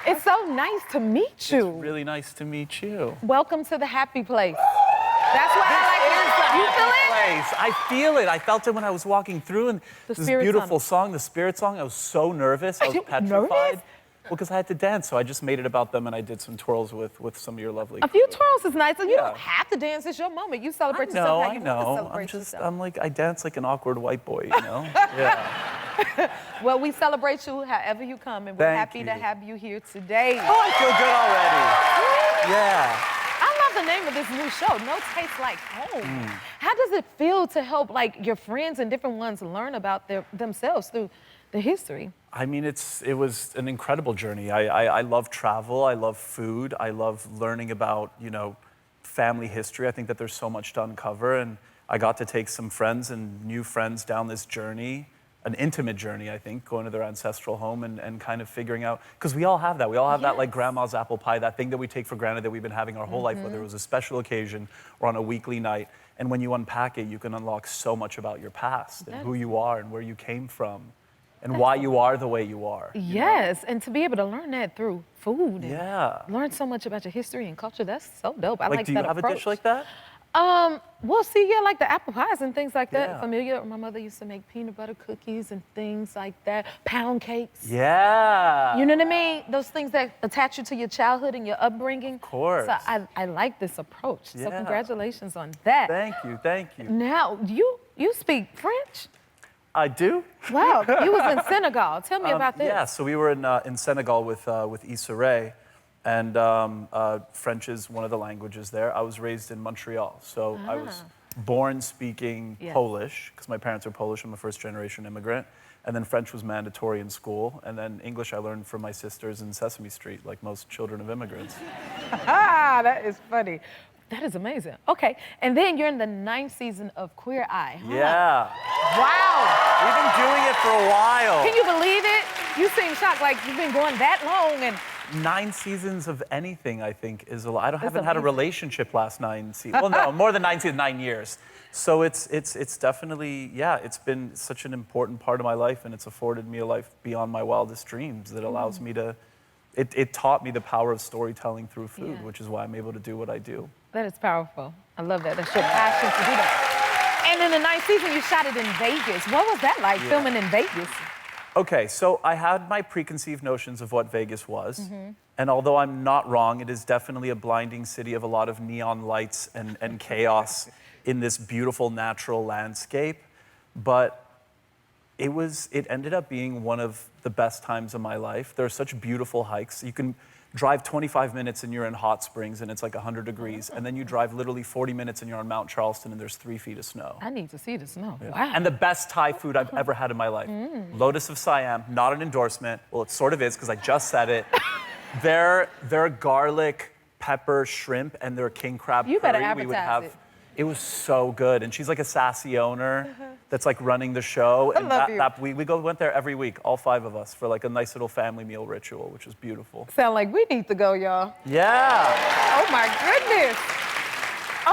It's so nice to meet you. It's really nice to meet you. Welcome to the happy place. That's why I like it. You feel it? Place. I feel it. I felt it when I was walking through, and this beautiful song, the Spirit song. I was so nervous. I was petrified. Nervous? Well, because I had to dance, so I just made it about them, and I did some twirls with some of your lovely. A few twirls is nice, and you don't have to dance. It's your moment. You celebrate yourself how you want to celebrate yourself. I'm like, I dance like an awkward white boy, you know? Yeah. Well, we celebrate you however you come, and we're happy to have you here today. Oh, I feel good already. Yeah. I love the name of this new show, No Taste Like Home. How does it feel to help like your friends and different ones learn about themselves through the history? I mean, it was an incredible journey. I love travel, I love food, I love learning about, you know, family history. I think that there's so much to uncover, and I got to take some friends and new friends down this journey, an intimate journey, I think, going to their ancestral home and kind of figuring out, because we all have that. We all have that, like grandma's apple pie, that thing that we take for granted that we've been having our whole life, whether it was a special occasion or on a weekly night. And when you unpack it, you can unlock so much about your past and who you are and where you came from and why you are the way you are. Yes, and to be able to learn that through food. And learn so much about your history and culture, that's so dope. I like that approach. Do you have a dish like that? Well, see, yeah, like the apple pies and things like that. Familiar. My mother used to make peanut butter cookies and things like that. Pound cakes. Yeah. You know what I mean? Those things that attach you to your childhood and your upbringing. Of course. So I like this approach. So congratulations on that. Thank you, thank you. Now, you speak French? I do. Wow, you was in Senegal. Tell me about this. Yeah, so we were in Senegal with Issa Rae. And French is one of the languages there. I was raised in Montreal, so I was born speaking Polish, because my parents are Polish. I'm a first-generation immigrant. And then French was mandatory in school. And then English I learned from my sisters in Sesame Street, like most children of immigrants. That is funny. That is amazing. Okay, and then you're in the 9th season of Queer Eye. Yeah. Wow. We've been doing it for a while. Can you believe it? You seem shocked, like you've been going that long and... 9 seasons of anything, I think, is a lot. I haven't had a relationship last 9 seasons. Well, no, more than 9 seasons, 9 years. So it's definitely, it's been such an important part of my life, and it's afforded me a life beyond my wildest dreams that allows me to, it taught me the power of storytelling through food, which is why I'm able to do what I do. That is powerful. I love that. That's your passion to do that. And in the 9th season, you shot it in Vegas. What was that like, filming in Vegas? Okay, so I had my preconceived notions of what Vegas was. And although I'm not wrong, it is definitely a blinding city of a lot of neon lights and chaos in this beautiful natural landscape. But it ended up being one of the best times of my life. There are such beautiful hikes. You can drive 25 minutes and you're in hot springs and it's like 100 degrees. And then you drive literally 40 minutes and you're on Mount Charleston and there's 3 feet of snow. I need to see the snow. Wow. And the best Thai food I've ever had in my life. Lotus of Siam, not an endorsement. Well, it sort of is because I just said it. Their garlic, pepper, shrimp, and their king crab curry. You better advertise it. It was so good. And she's like a sassy owner that's like running the show. And we went there every week, all 5 of us, for like a nice little family meal ritual, which was beautiful. Sound like we need to go, y'all. Yeah. Oh my goodness.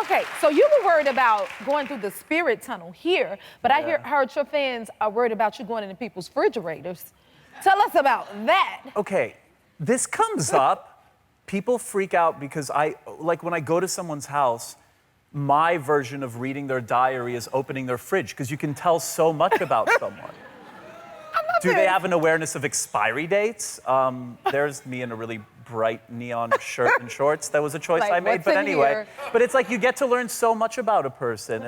Okay, so you were worried about going through the spirit tunnel here, but I heard your fans are worried about you going into people's refrigerators. Tell us about that. Okay, this comes up. People freak out because when I go to someone's house, my version of reading their diary is opening their fridge, because you can tell so much about someone. Do they have an awareness of expiry dates? There's me in a really bright neon shirt and shorts. That was a choice I made, but anyway. But it's like you get to learn so much about a person,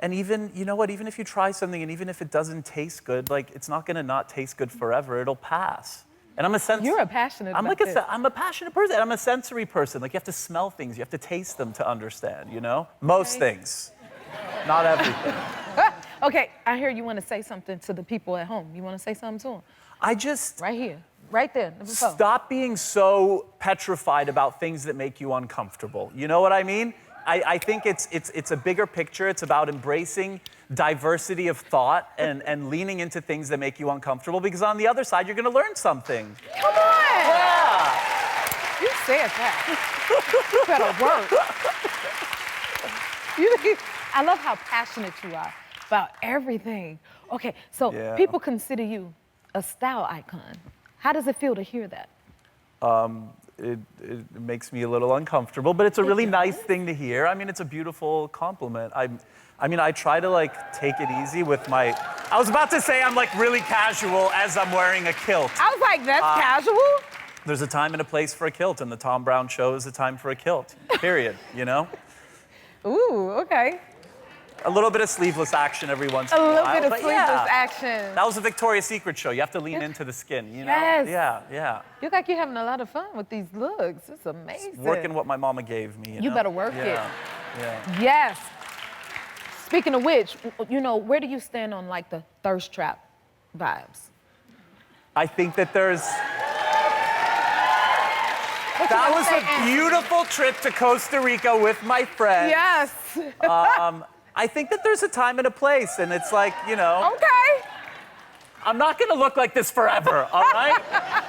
and even, you know what, even if you try something and even if it doesn't taste good, like it's not gonna not taste good forever, it'll pass. And You're a passionate I'm a passionate person, and I'm a sensory person. Like, you have to smell things, you have to taste them to understand, you know? Most things, not everything. Okay, I hear you want to say something to the people at home. You want to say something to them? Right here, right there. Stop being so petrified about things that make you uncomfortable. You know what I mean? I think it's a bigger picture. It's about embracing diversity of thought and leaning into things that make you uncomfortable, because on the other side, you're going to learn something. Come on! Yeah! You said that. You better work. I love how passionate you are about everything. Okay, so people consider you a style icon. How does it feel to hear that? it makes me a little uncomfortable, but it's a really nice thing to hear. I mean, it's a beautiful compliment. I mean, I try to like take it easy with my, I was about to say I'm like really casual as I'm wearing a kilt. I was like, that's casual? There's a time and a place for a kilt, and the Tom Brown Show is a time for a kilt, period, you know? Ooh, okay. A little bit of sleeveless action every once in a A while. little bit of but sleeveless action. That was a Victoria's Secret show. You have to lean into the skin, you know? Yes. Yeah. You look like you're having a lot of fun with these looks. It's amazing. Working what my mama gave me, You know? better work it. Yeah. Yes. Speaking of which, you know, where do you stand on like the thirst trap vibes? I think that there's... What you That gonna was say, a Ann? beautiful trip to Costa Rica with my friends. Yes. I think that there's a time and a place, and it's like, you know, Okay. I'm not gonna look like this forever, all right?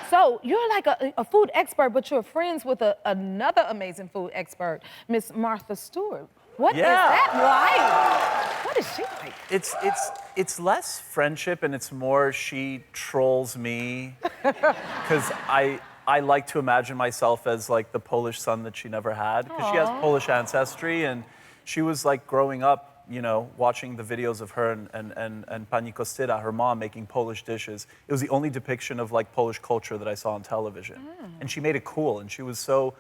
So you're like a food expert, but you're friends with another amazing food expert, Miss Martha Stewart. What is that like? What is she like? It's less friendship, and it's more she trolls me, because I like to imagine myself as like the Polish son that she never had, because she has Polish ancestry, and she was like growing up, you know, watching the videos of her and Pani Kostyra, her mom, making Polish dishes. It was the only depiction of like Polish culture that I saw on television. And she made it cool, and she was so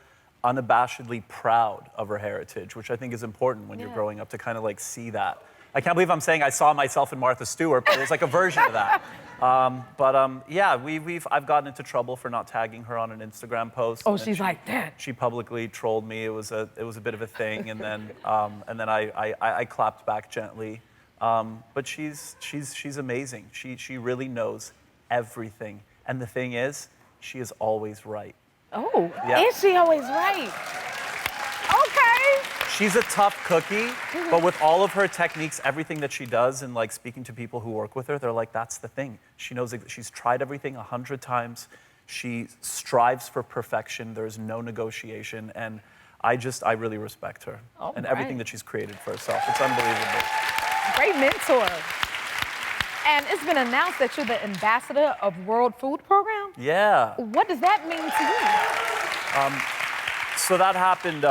unabashedly proud of her heritage, which I think is important when you're growing up to kind of like see that. I can't believe I'm saying I saw myself in Martha Stewart, but it was like a version of that. Yeah, I've gotten into trouble for not tagging her on an Instagram post. Oh, she's like that. She publicly trolled me. It was a bit of a thing, and then I clapped back gently. But she's amazing. She really knows everything. And the thing is, she is always right. Oh, Yeah. is she always right? Okay. She's a tough cookie, but with all of her techniques, everything that she does, and like speaking to people who work with her, they're like, that's the thing. She knows she's tried everything 100 times. She strives for perfection. There's no negotiation, and I really respect her and everything that she's created for herself. It's unbelievable. Great mentor. And it's been announced that you're the ambassador of World Food Program. Yeah. What does that mean to you? So that happened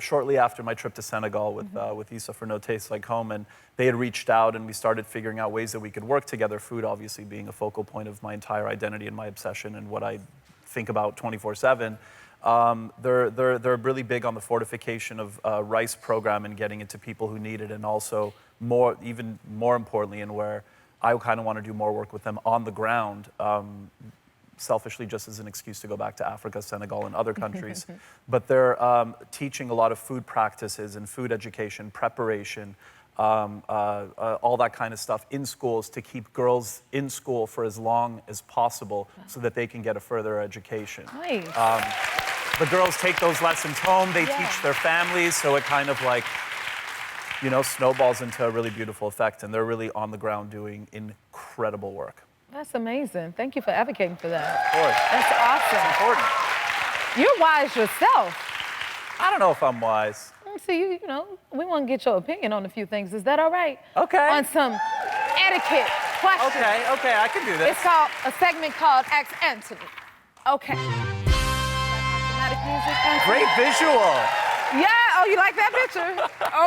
shortly after my trip to Senegal with Issa for No Taste Like Home, and they had reached out, and we started figuring out ways that we could work together. Food, obviously, being a focal point of my entire identity and my obsession and what I think about 24/7. They're really big on the fortification of rice program and getting it to people who need it, and also even more importantly, and where I kind of want to do more work with them on the ground. Selfishly, just as an excuse to go back to Africa, Senegal, and other countries. But they're teaching a lot of food practices and food education, preparation, all that kind of stuff in schools to keep girls in school for as long as possible so that they can get a further education. Nice. The girls take those lessons home, they teach their families, so it kind of like, you know, snowballs into a really beautiful effect, and they're really on the ground doing incredible work. That's amazing. Thank you for advocating for that. Of course. That's awesome. It's important. You're wise yourself. I don't know if I'm wise. See, you know, we want to get your opinion on a few things. Is that all right? Okay. On some etiquette questions. Okay, I can do this. It's called a segment called Ask Antoni. Okay. Dramatic music, Antoni? Great visual. Yeah, oh, you like that picture?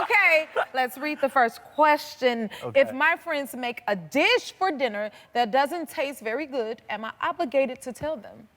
Okay, let's read the first question. Okay. If my friends make a dish for dinner that doesn't taste very good, am I obligated to tell them?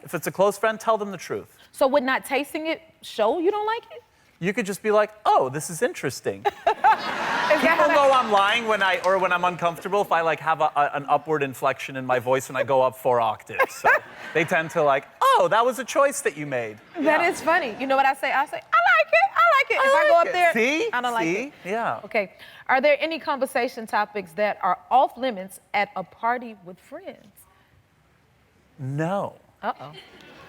If it's a close friend, tell them the truth. So would not tasting it show you don't like it? You could just be like, oh, this is interesting. Is that People how know I'm lying when I'm uncomfortable if I like have an upward inflection in my voice and I go up 4 octaves. So they tend to like, oh, that was a choice that you made. That is funny. You know what I say? I say, I like it. If I go up there, See? I don't like it. Yeah. Okay. Are there any conversation topics that are off limits at a party with friends? No. Uh-oh.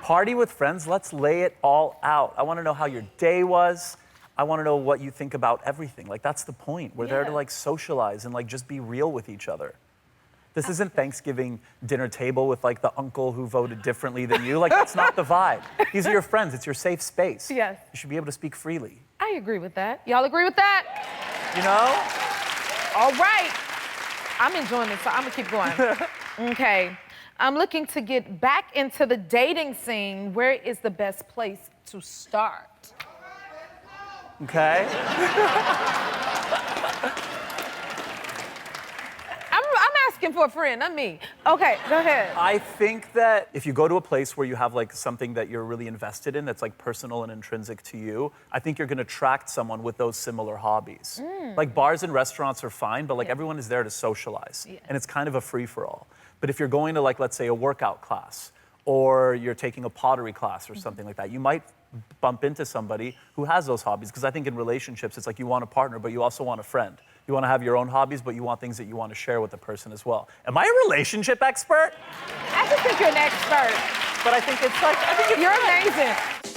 Party with friends, let's lay it all out. I want to know how your day was. I want to know what you think about everything. Like, that's the point. We're there to like socialize and like just be real with each other. This isn't Thanksgiving dinner table with like the uncle who voted differently than you. Like, that's not the vibe. These are your friends. It's your safe space. Yes. You should be able to speak freely. I agree with that. Y'all agree with that? You know? All right. I'm enjoying this, so I'm gonna keep going. Okay. I'm looking to get back into the dating scene. Where is the best place to start? Okay. I'm asking for a friend, not me. Okay, go ahead. I think that if you go to a place where you have like something that you're really invested in that's like personal and intrinsic to you, I think you're gonna attract someone with those similar hobbies. Like bars and restaurants are fine, but like everyone is there to socialize. And it's kind of a free-for-all. But if you're going to like, let's say a workout class, or you're taking a pottery class or something like that, you might bump into somebody who has those hobbies. Because I think in relationships, it's like you want a partner, but you also want a friend. You want to have your own hobbies, but you want things that you want to share with the person as well. Am I a relationship expert? I just think you're an expert. But I think it's like, You're amazing.